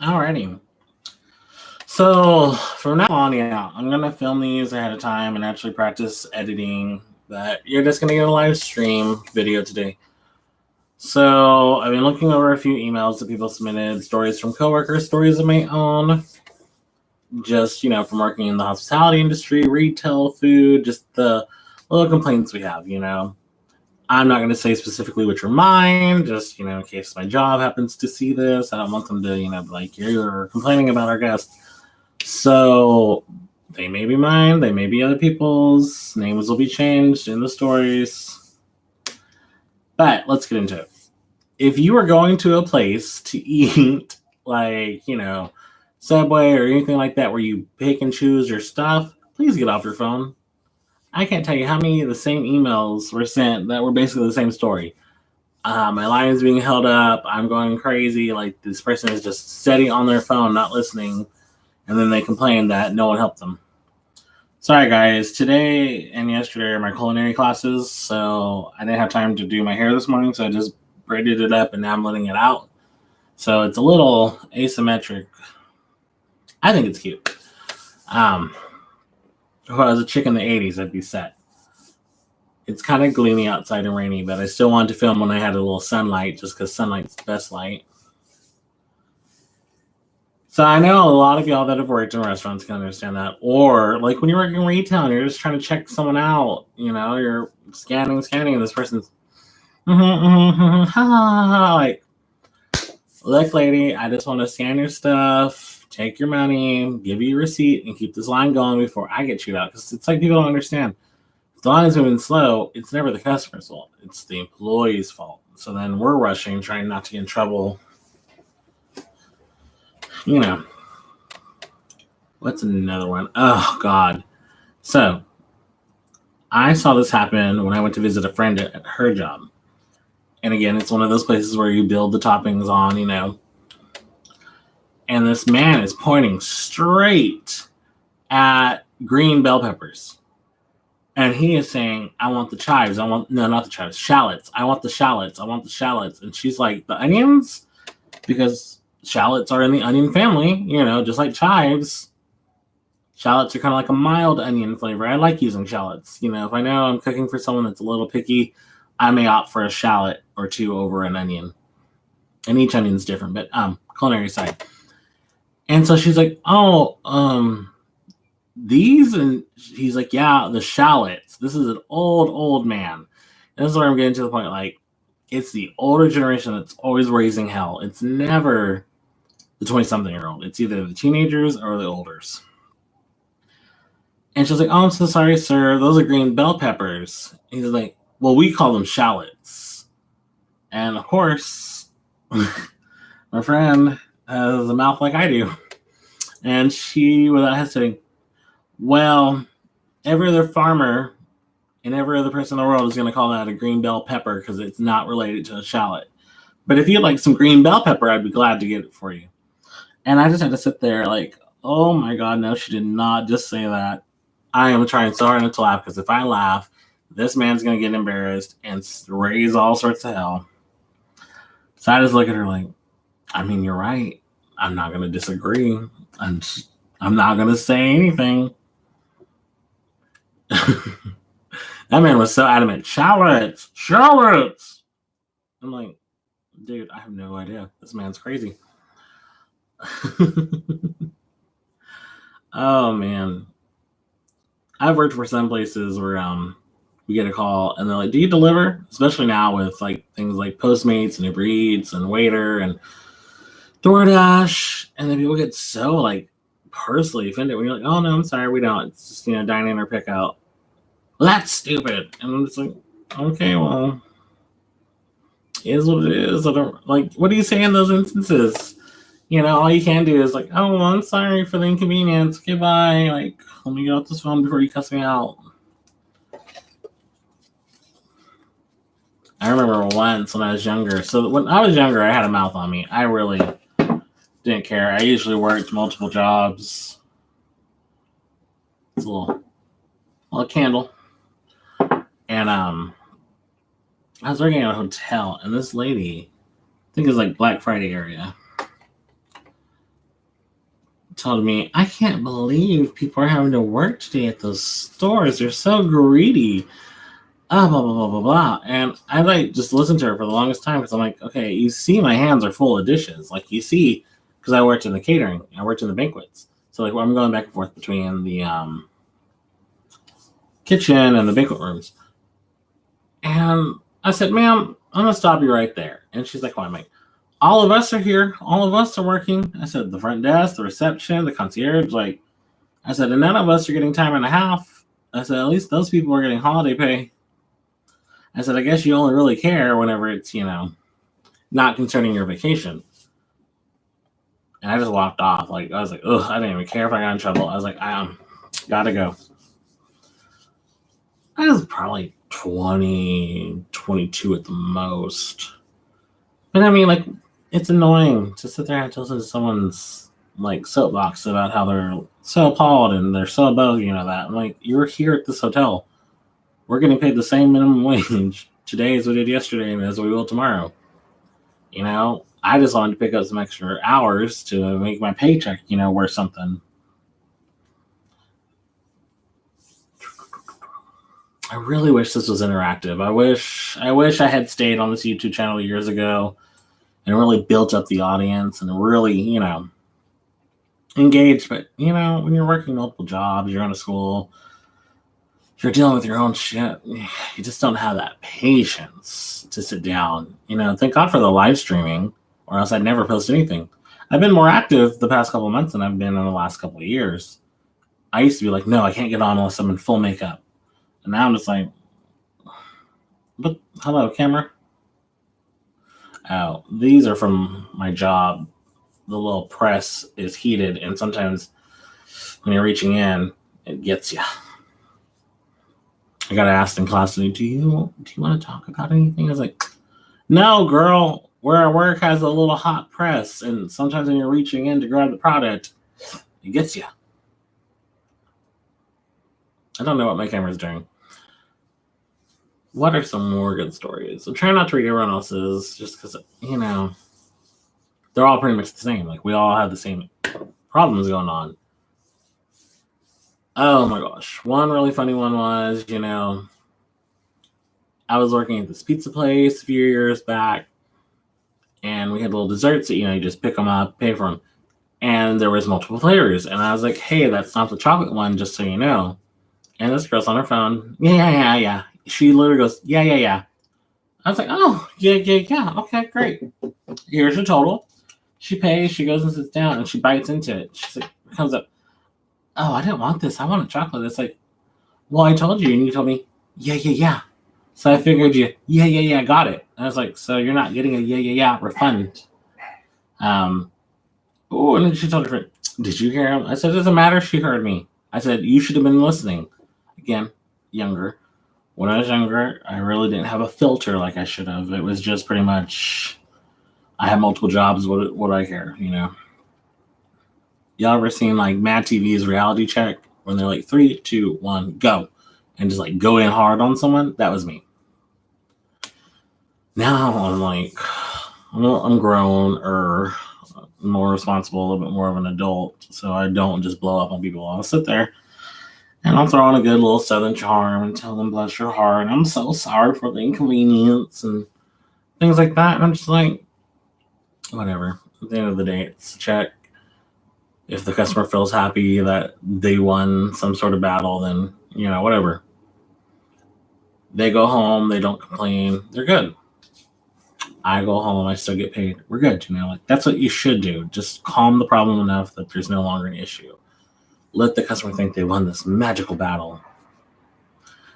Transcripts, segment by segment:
Alrighty. So from now on, yeah, I'm gonna film these ahead of time and actually practice editing. But you're just gonna get a live stream video today. So I've been looking over a few emails that people submitted, stories from coworkers, stories of my own, just from working in the hospitality industry, retail, food, just the little complaints we have. I'm not going to say specifically which are mine, just, in case my job happens to see this. I don't want them to, be like, you're complaining about our guest. So they may be mine, they may be other people's. Names will be changed in the stories. But let's get into it. If you are going to a place to eat, like, Subway or anything like that, where you pick and choose your stuff, please get off your phone. I can't tell you how many of the same emails were sent that were basically the same story. My line is being held up. I'm going crazy. Like, this person is just steady on their phone, not listening. And then they complain that no one helped them. Sorry, guys. Today and yesterday are my culinary classes, so I didn't have time to do my hair this morning, so I just braided it up and now I'm letting it out. So it's a little asymmetric. I think it's cute. If I was a chick in the 80s, I'd be set. It's kind of gloomy outside and rainy, but I still wanted to film when I had a little sunlight, just because sunlight's the best light. So I know a lot of y'all that have worked in restaurants can understand that. Or like when you're working retail and you're just trying to check someone out, you're scanning, and this person's like, look, lady, I just want to scan your stuff, take your money, give you a receipt, and keep this line going before I get chewed out. Because it's like people don't understand. If the line's moving slow, it's never the customer's fault. It's the employee's fault. So then we're rushing, trying not to get in trouble. What's another one? Oh, God. So I saw this happen when I went to visit a friend at her job. And again, it's one of those places where you build the toppings on, And this man is pointing straight at green bell peppers. And he is saying, I want the chives. Not the chives, shallots. I want the shallots. And she's like, the onions? Because shallots are in the onion family, just like chives. Shallots are kind of like a mild onion flavor. I like using shallots. If I know I'm cooking for someone that's a little picky, I may opt for a shallot or two over an onion. And each onion's different, but culinary side. And so she's like, these? And he's like, yeah, the shallots. This is an old man. And this is where I'm getting to the point, like, it's the older generation that's always raising hell. It's never the 20-something-year-old. It's either the teenagers or the olders. And she's like, I'm so sorry, sir. Those are green bell peppers. And he's like, well, we call them shallots. And of course, my friend has a mouth like I do. And she, without hesitating, well, every other farmer and every other person in the world is going to call that a green bell pepper because it's not related to a shallot. But if you'd like some green bell pepper, I'd be glad to get it for you. And I just had to sit there like, oh my God, no, she did not just say that. I am trying so hard not to laugh because if I laugh, this man's going to get embarrassed and raise all sorts of hell. So I just look at her like, I mean, you're right. I'm not going to disagree. I'm not going to say anything. That man was so adamant. Shallots. I'm like, dude, I have no idea. This man's crazy. Oh, man. I've worked for some places where we get a call and they're like, do you deliver? Especially now with like things like Postmates and Uber Eats and Waiter and DoorDash. And then people get so like personally offended when you're like, oh no, I'm sorry, we don't. It's just, dine in or pick out. Well, that's stupid. And I'm just like, okay, well, it is what it is. I don't like, what do you say in those instances? All you can do is like, oh, well, I'm sorry for the inconvenience. Okay, bye. Like, let me get off this phone before you cuss me out. I remember once when I was younger. So when I was younger, I had a mouth on me. I really didn't care. I usually worked multiple jobs. It's a little candle. And I was working at a hotel, and this lady, I think it was like Black Friday area. told me, I can't believe people are having to work today at those stores. They're so greedy. Blah, blah, blah, blah, blah. And I like just listened to her for the longest time because I'm like, okay, you see, my hands are full of dishes. Like, you see, because I worked in the catering, I worked in the banquets. So, like, I'm going back and forth between the kitchen and the banquet rooms. And I said, ma'am, I'm going to stop you right there. And she's like, why, Mike? All of us are here. All of us are working. I said, the front desk, the reception, the concierge. Like, I said, and none of us are getting time and a half. I said, at least those people are getting holiday pay. I said, I guess you only really care whenever it's, not concerning your vacation. And I just walked off. Like, I was like, ugh, I didn't even care if I got in trouble. I was like, gotta go. I was probably 20, 22 at the most. But I mean, like, it's annoying to sit there and listen to someone's, like, soapbox about how they're so appalled and they're so above, that. I'm like, you're here at this hotel. We're getting paid the same minimum wage today as we did yesterday and as we will tomorrow. I just wanted to pick up some extra hours to make my paycheck, worth something. I really wish this was interactive. I wish I had stayed on this YouTube channel years ago and really built up the audience and really, engaged. But, when you're working multiple jobs, you're going to school, you're dealing with your own shit, you just don't have that patience to sit down. Thank God for the live streaming, or else I'd never post anything. I've been more active the past couple of months than I've been in the last couple of years. I used to be like, no, I can't get on unless I'm in full makeup. And now I'm just like, but hello, camera. Oh, these are from my job. The little press is heated, and sometimes when you're reaching in, it gets you. I got asked in class, do you want to talk about anything? I was like, no, girl. Where I work has a little hot press, and sometimes when you're reaching in to grab the product, it gets you. I don't know what my camera's doing. What are some more good stories? I'm trying not to read everyone else's just because, they're all pretty much the same. Like, we all have the same problems going on. Oh my gosh. One really funny one was, I was working at this pizza place a few years back, and we had little desserts that, you just pick them up, pay for them. And there was multiple flavors. And I was like, hey, that's not the chocolate one, just so you know. And this girl's on her phone. Yeah. She literally goes, yeah. I was like, oh, yeah. Okay, great. Here's your total. She pays, she goes and sits down, and she bites into it. She's like, comes up, oh, I didn't want this. I want a chocolate. It's like, well, I told you, and you told me, yeah. So I figured yeah, got it. I was like, so you're not getting a yeah refund. Oh, and then she told her friend, did you hear him? I said, it doesn't matter. She heard me. I said, you should have been listening. Again, younger. When I was younger, I really didn't have a filter like I should have. It was just pretty much, I had multiple jobs. What do I care, Y'all ever seen like Mad TV's reality check when they're like 3, 2, 1, go, and just like go in hard on someone? That was me. Now I'm like, I'm grown or more responsible, a little bit more of an adult, so I don't just blow up on people. I'll sit there and I'll throw on a good little Southern charm and tell them, bless your heart, I'm so sorry for the inconvenience and things like that. And I'm just like, whatever. At the end of the day, it's a check. If the customer feels happy that they won some sort of battle, then, whatever. They go home, they don't complain, they're good. I go home, I still get paid. We're good, like that's what you should do. Just calm the problem enough that there's no longer an issue. Let the customer think they won this magical battle.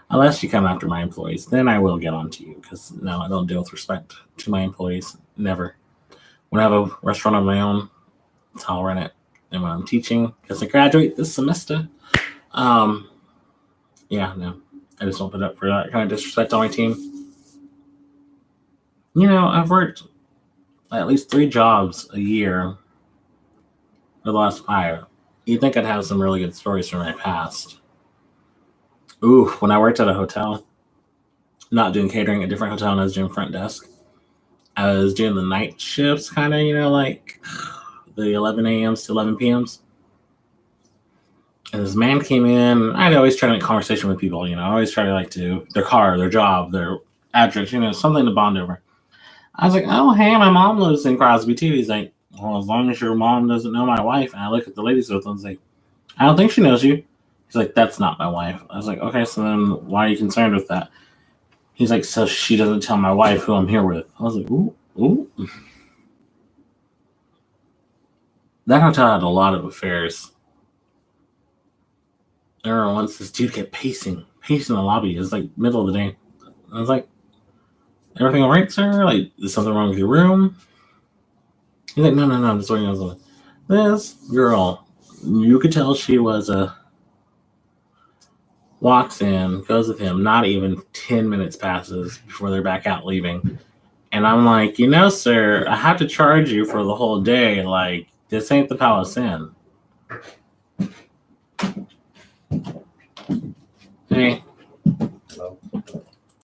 Unless you come after my employees, then I will get on to you, because no, I don't deal with respect to my employees. Never. When I have a restaurant of my own, that's how I'll run it. And when I'm teaching, because I graduate this semester, I just won't put up for that kind of disrespect on my team. I've worked at least 3 jobs a year for the last 5. You'd think I'd have some really good stories from my past. Ooh, when I worked at a hotel, not doing catering, a different hotel, and I was doing front desk. I was doing the night shifts, kind of, like the 11 a.m.s to 11 p.m.s. And this man came in. I'd always try to make conversation with people, I always try to their car, their job, their address, something to bond over. I was like, oh, hey, my mom lives in Crosby too. He's like, well, as long as your mom doesn't know my wife. And I look at the ladies with him and say, I don't think she knows you. He's like, that's not my wife. I was like, okay, so then why are you concerned with that? He's like, so she doesn't tell my wife who I'm here with. I was like, ooh. That hotel had a lot of affairs. I remember once this dude kept pacing the lobby. It was like middle of the day. I was like, everything all right, sir? Like, is something wrong with your room? He's like, no, I'm just working on something. This girl, you could tell she was walks in, goes with him, not even 10 minutes passes before they're back out leaving. And I'm like, sir, I have to charge you for the whole day. Like, this ain't the Palace Inn.